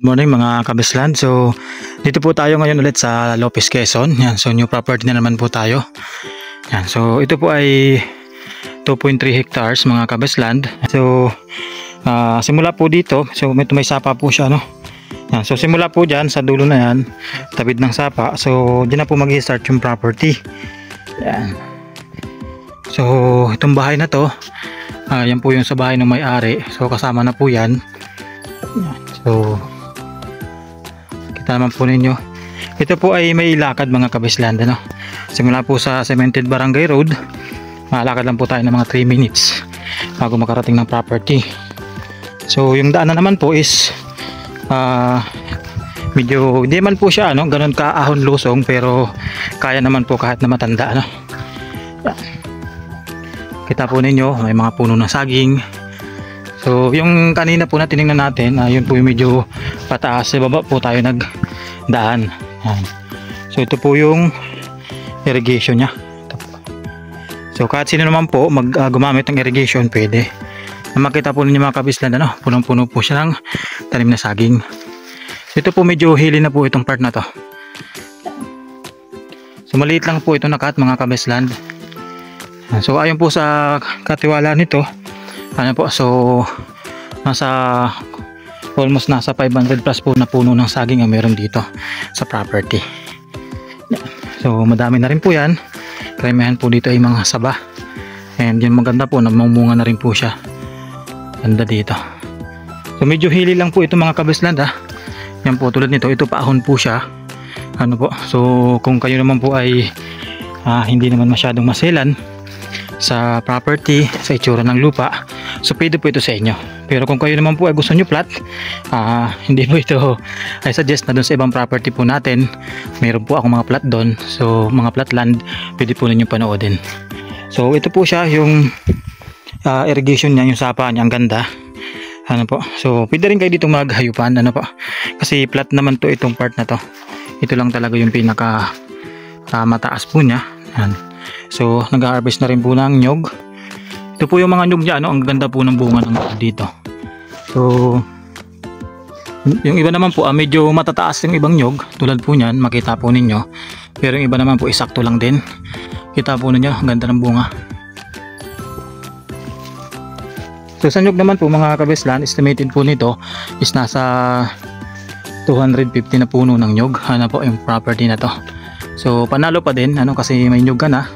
Morning mga kabisland. So dito po tayo ngayon ulit sa Lopez, Quezon. Yan, so new property na naman po tayo. Yan, so ito po ay 2.3 hectares mga kabisland. So simula po dito, so may sapa po siya, no? Yan, so simula po dyan sa dulo na yan, tabid ng sapa. So dyan na po mag-i-start yung property. Yan. So itong bahay na to, yan po yung sa bahay ng may-ari. So kasama na po yan. Yan. So kita naman po ninyo, ito po ay may lakad mga kabisland, ano? Simula po sa Cemented Barangay Road, lakad lang po tayo ng mga 3 minutes bago makarating ng property. So yung daanan naman po is medyo hindi man po siya ganun kaahon lusong, pero kaya naman po kahit na matanda, ano? Yan. Kita po ninyo may mga puno ng saging. So yung kanina po na tinignan natin, yun po yung medyo pataas, sa baba po tayo nagdaan. Yan. So ito po yung irrigation nya. So kahit sino naman po gumamit ng irrigation pwede. Makita po ninyo mga kabisland, punong-puno po siya ng tanim na saging. So ito po medyo hilly na po itong part na to. So maliit lang po ito na cut mga kabisland. So ayon po sa katiwala nito, so almost nasa 500 plus po na puno ng saging ang meron dito sa property. So madami na rin po yan. Karamihan po dito ay mga saba, and yun maganda po, namumunga na rin po siya. Ganda dito. So medyo hilly lang po ito mga kabisland, yan po tulad nito, ito paahon po siya, so kung kayo naman po ay hindi naman masyadong maselan sa property, sa itsura ng lupa, so pwede po ito sa inyo. Pero kung kayo naman po ay gusto nyo flat, hindi po ito I suggest na dun sa ibang property po natin. Mayroon po akong mga flat doon, so mga flat land, pwede po ninyo panoodin. So ito po siya yung irrigation niya, yung sapa niya, ang ganda, po. So pwede rin kayo dito maghayupan, po, kasi flat naman to itong part na to. Ito lang talaga yung pinaka mataas po niya. Yan. So nag-harvest na rin po ng nyog. Ito po yung mga nyog niya, ang ganda po ng bunga ng dito. So yung iba naman po medyo matataas yung ibang nyog, tulad po niyan, makita po ninyo. Pero yung iba naman po isakto lang din. Kita po ninyo, ang ganda ng bunga. So sa nyog naman po mga kabisland, estimated po nito is nasa 250 na puno ng nyog, po yung property na to. So panalo pa din, kasi may nyog ka na,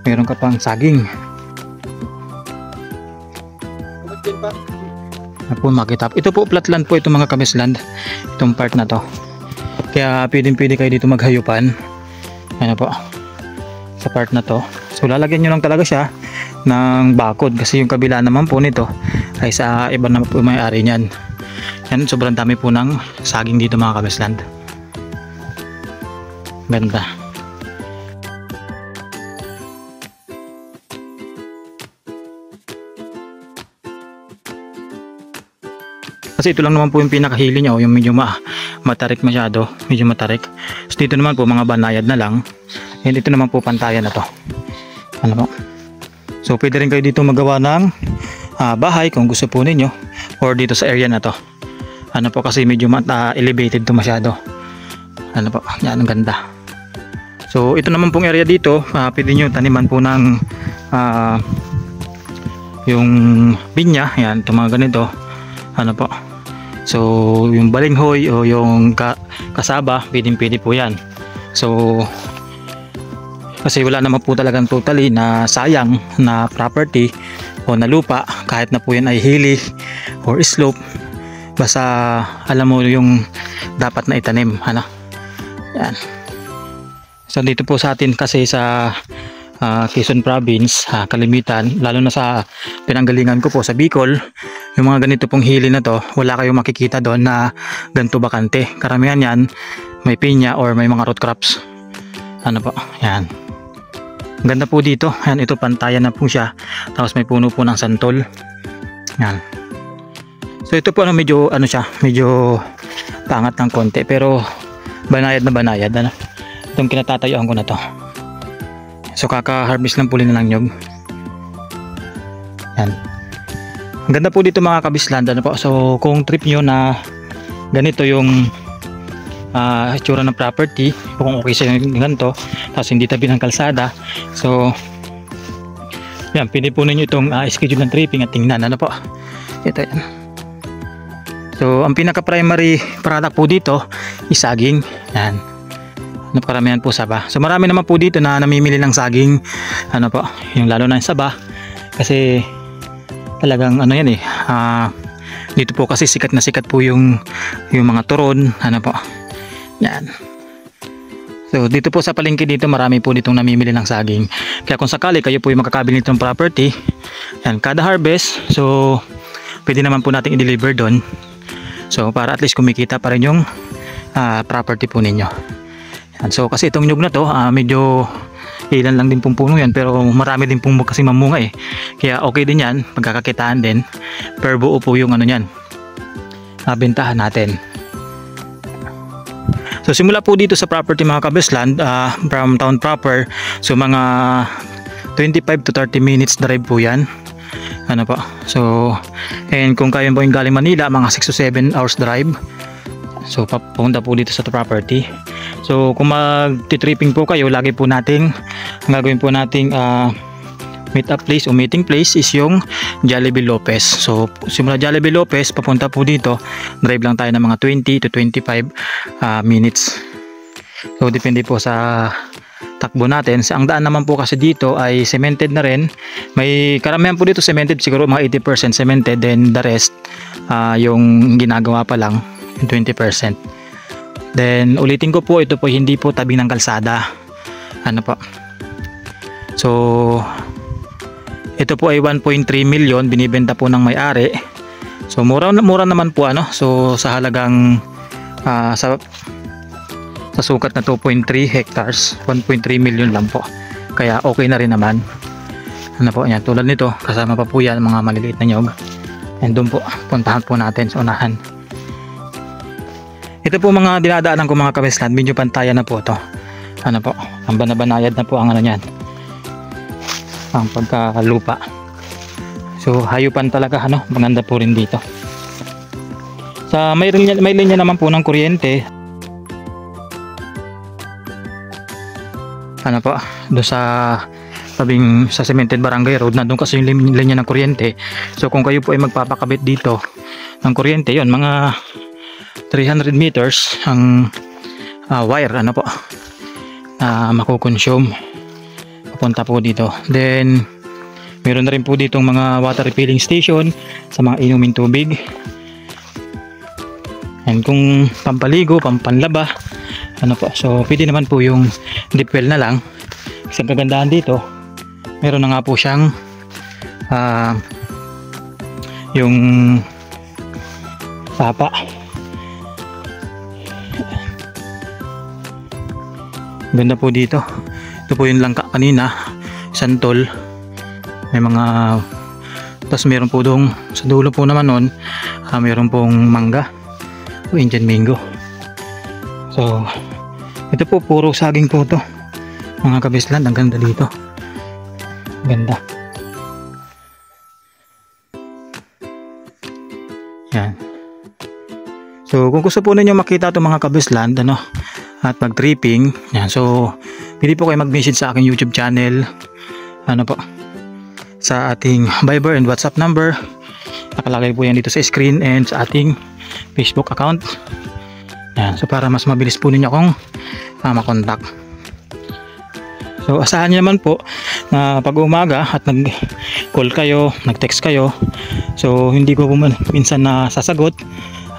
meron ka pang saging. Po makita. Ito po flatland po ito mga kabisland, itong part na to. Kaya pwede kayo dito maghayupan, po, sa part na to. So lalagyan nyo lang talaga siya ng bakod, kasi yung kabila naman po nito ay sa iba naman po may-ari niyan. Yan, sobrang dami po ng saging dito mga kabisland. Ganda. Kasi ito lang naman po yung pinakahili niya, yung medyo matarik masyado, medyo matarik. So dito naman po mga banayad na lang. And ito naman po pantayan na to. Po. So pwede rin kayo dito magawa ng bahay kung gusto po ninyo, or dito sa area na to. Po, kasi medyo elevated to masyado. Po, yan ang ganda. So ito naman pong area dito, pwede nyo taniman po ng yung pinya, yan, itong mga ganito. Po. So yung balinghoy o yung kasaba, pwede po yan. So kasi wala naman po talagang totally na sayang na property o na lupa, kahit na po yan ay hilly or slope, basta alam mo yung dapat na itanim, yan. So dito po sa atin kasi sa Quezon Province, kalimitan, lalo na sa pinanggalingan ko po sa Bicol, yung mga ganito pong hili na to, wala kayong makikita doon na ganito bakante. Karamihan yan may pinya or may mga root crops, po, yan. Ganda po dito, yan, ito pantayan na po siya, tapos may puno po ng santol, yan. So ito po medyo siya, medyo pangat ng konti, pero banayad na banayad, itong kinatatayuan ko na to. So kaka-harvest lang po nila ng nyog. Yan. Ang ganda po dito mga kabisland, po. So kung trip nyo na ganito yung itsura ng property, kung okay sa ganito, tapos hindi tabi ng kalsada. So yan, pwede po ninyo itong schedule ng tripping at tingnan, ano po, ito yan. So ang pinaka primary product po dito is saging, yan, napakaramihan po saba. So marami naman po dito na namimili ng saging, ano po, yung lalo na yung saba, kasi talagang ano yan dito po kasi sikat na sikat po yung mga turon, ano po, yan. So dito po sa palengke dito marami po ditong namimili ng saging. Kaya kung sakali kayo po yung makakabili nitong property, yan, kada harvest, so pwede naman po natin i-deliver doon. So para at least kumikita pa rin yung property po ninyo. Yan, so kasi itong nyug na to, medyo ilan lang din pong puno yan, pero marami din pong kasi mamunga Kaya okay din yan, pagkakakitaan din. Per buo po yung ano yan, bentahan natin. So simula po dito sa property mga kabesland, from town proper, so mga 25 to 30 minutes drive po yan, ano po. So and kung kayo po yung galing Manila, mga 6 to 7 hours drive, so papunta po dito sa property. So kung mag-tripping po kayo, lagi po nating ang gagawin po nating meet up place o meeting place is yung Jollibee Lopez. So simula Jollibee Lopez papunta po dito, drive lang tayo ng mga 20 to 25 minutes. So depende po sa takbo natin. Ang daan naman po kasi dito ay cemented na rin. May karamihan po dito cemented, siguro mga 80% cemented, then the rest yung ginagawa pa lang, yung 20%. Then ulitin ko po, ito po hindi po tabi ng kalsada, ano po. So ito po ay 1.3 million binibenta po ng may-ari. So mura naman po, ano. So sa halagang sa sukat na 2.3 hectares, 1.3 million lang po. Kaya okay na rin naman, ano po. Yan, tulad nito, kasama pa po yan mga maliliit na nyog. And doon po puntahan po natin sa unahan. Ito po mga dinadaanan ko mga kabesland, medyo pantayan na po to, ano po, ang banabanayad na po ang ano niyan, ang pagkalupa. So hayupan talaga, ano, maganda po rin dito. Sa may linya naman po ng kuryente, ano po, doon sa tabing sa cemented barangay road, na doon kasi yung linya ng kuryente. So kung kayo po ay magpapakabit dito ng kuryente, yon mga 300 meters ang wire, ano po, makukonsume papunta po dito. Then meron na rin po ditong mga water refilling station sa mga inuming tubig. And kung pampaligo, pampanlaba, ano po, so pwede naman po yung deep well na lang. Isang kagandahan dito, meron na nga po siyang yung papa. Ganda po dito. Ito po yung langka kanina, santol. May mga, tapos meron po doon sa dulo po naman nun, meron pong mangga o Indian mango. So ito po puro saging po to mga kabesland. Ang ganda dito, ganda. Yan. So kung gusto po ninyo makita itong mga kabesland, ano, at mag-tripping, yan, so pwede po kayo mag-message sa aking YouTube channel, ano po, sa ating Viber and WhatsApp number. Nakalagay po yan dito sa screen, and sa ating Facebook account. Yan, so para mas mabilis po ninyo akong makontak. So asahan niyo naman po na pag umaga at nag-call kayo, nag-text kayo, so hindi ko po minsan nasasagot,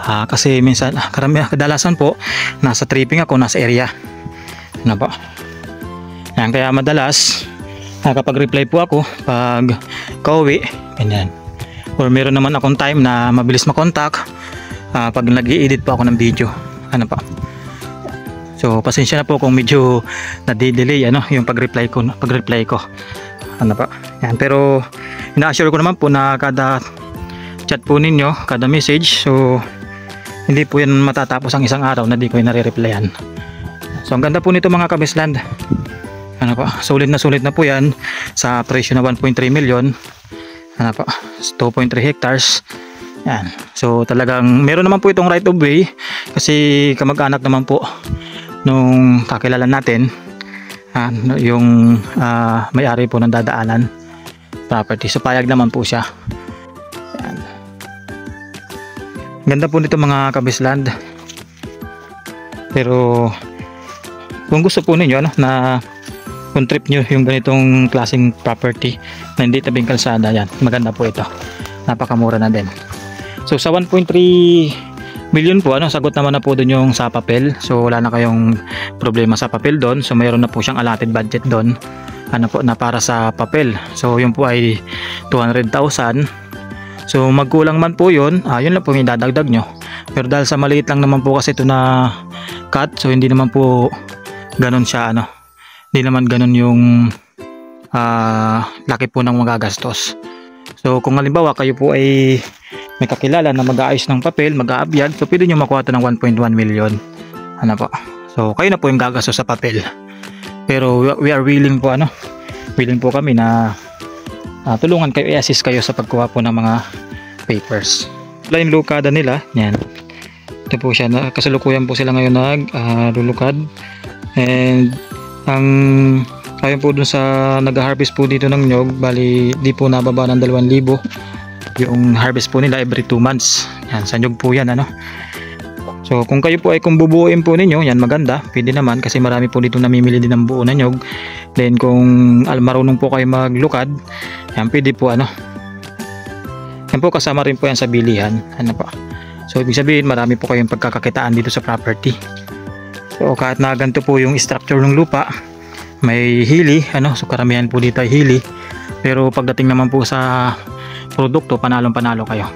kasi minsan kadalasan po nasa tripping ako, nasa area, ano po. Yan, kaya madalas nakapag-reply po ako pag kauwi, ganyan. Or meron naman akong time na mabilis makontak pag nag-i-edit po ako ng video, ano po. So pasensya na po kung medyo nade-delay, ano, yung pag-reply ko, ano po. Yan, pero ina-assure ko naman po na kada chat po ninyo, kada message, so hindi po yan matatapos ang isang araw na di ko nare-replyan. So ang ganda po nito mga kabesland, ano po, sulit na po yan sa presyo na 1.3 million, ano po, 2.3 hectares. Yan. So talagang meron naman po itong right of way kasi kamag-anak naman po nung kakilala natin, yung may-ari po ng dadaanan property. So payag naman po siya. Yan. Ganda po nito mga kabisland. Pero kung gusto po ninyo na kung trip nyo yung ganitong klaseng property na hindi tabing kalsada, yan, maganda po ito. Napakamura na din. So sa 1.3 million po, sagot naman na po doon yung sa papel. So wala na kayong problema sa papel doon. So mayroon na po siyang allotted budget doon po na para sa papel. So yun po ay 200,000. So magkulang man po yun, yun lang po yung dadagdag nyo. Pero dahil sa maliit lang naman po kasi ito na cut, so hindi naman po ganun siya, hindi naman ganun yung laki po ng magagastos. So kung halimbawa kayo po ay may kakilala na mag-aayos ng papel, mag-aabyad, so pwede nyo makuha ito ng 1.1 million. Po. So kayo na po yung gagastos sa papel. Pero we are willing po, willing po kami na tulungan kayo, i-assist kayo sa pagkuha po ng mga papers. Wala yung lukada nila, yan. Ito po siya, kasalukuyan po sila ngayon lulukad. And ang ayon po dun sa nag-harvest po dito ng nyog, bali di po nababa ng 2,000 yung harvest po nila every 2 months. Yan, sa nyog po yan, So kung kayo po ay kung bubuuin po ninyo, yan maganda, pwede naman kasi marami po dito namimili din ng buo na nyog. Then kung marunong po kayo maglukad, yan pwede po yan po, kasama rin po yan sa bilihan, po. So ibig sabihin marami po kayong pagkakakitaan dito sa property. So kahit na ganito po yung structure ng lupa, may hili, so karamihan po dito ay hili. Pero pagdating naman po sa produkto, panalong-panalo kayo.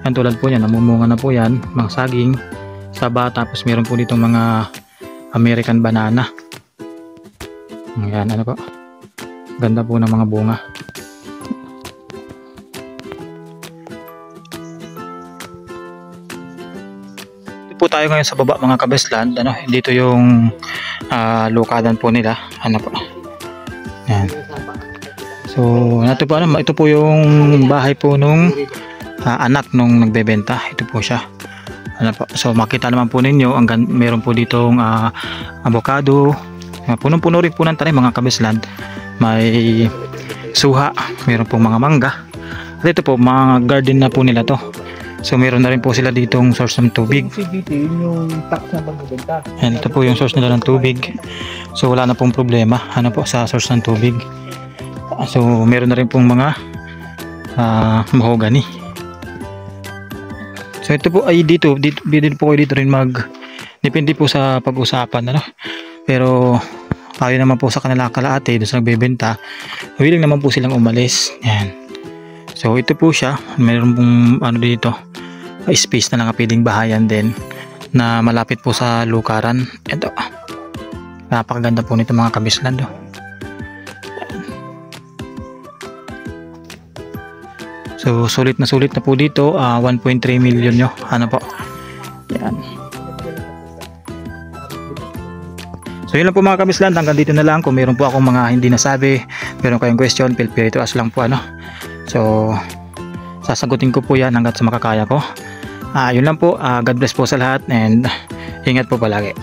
Yan, tulad po yan, namumunga na po yan, mga saging, saba, tapos meron po dito mga American banana. Yan, po. Ganda po ng mga bunga. Dito po tayo ngayon sa baba mga kabesland, dito yung lukadan po nila, po. Yan. So, ito po yung bahay po nung anak nung nagbebenta. Ito po siya. Po. So, makita naman po ninyo, meron po ditong avocado. Punong-puno rin po ng tanim mga kabesland. May suha, meron pong mga mangga. At ito po, mga garden na po nila to. So, meron na rin po sila ditong source ng tubig. Yan, ito po yung source nila ng tubig. So, wala na pong problema po sa source ng tubig. So meron na rin pong mga mahogany. So ito po ay dito po kayo dito rin depende po sa pag-usapan, pero ayon naman po sa kanila kalahati doon sa nagbebenta, willing naman po silang umalis. Yan. So ito po siya, meron pong dito space na nakapiding bahayan din na malapit po sa lukaran. Ito, napakaganda po nito mga kabisland. So sulit na po dito, 1.3 million nyo, po. Yan. So yun lang po mga kabisland, hanggang dito na lang. Kung meron po akong mga hindi nasabi, meron kayong question, feel free to ask lang po, So sasagutin ko po yan hanggat sa makakaya ko. Yun lang po, God bless po sa lahat and ingat po palagi.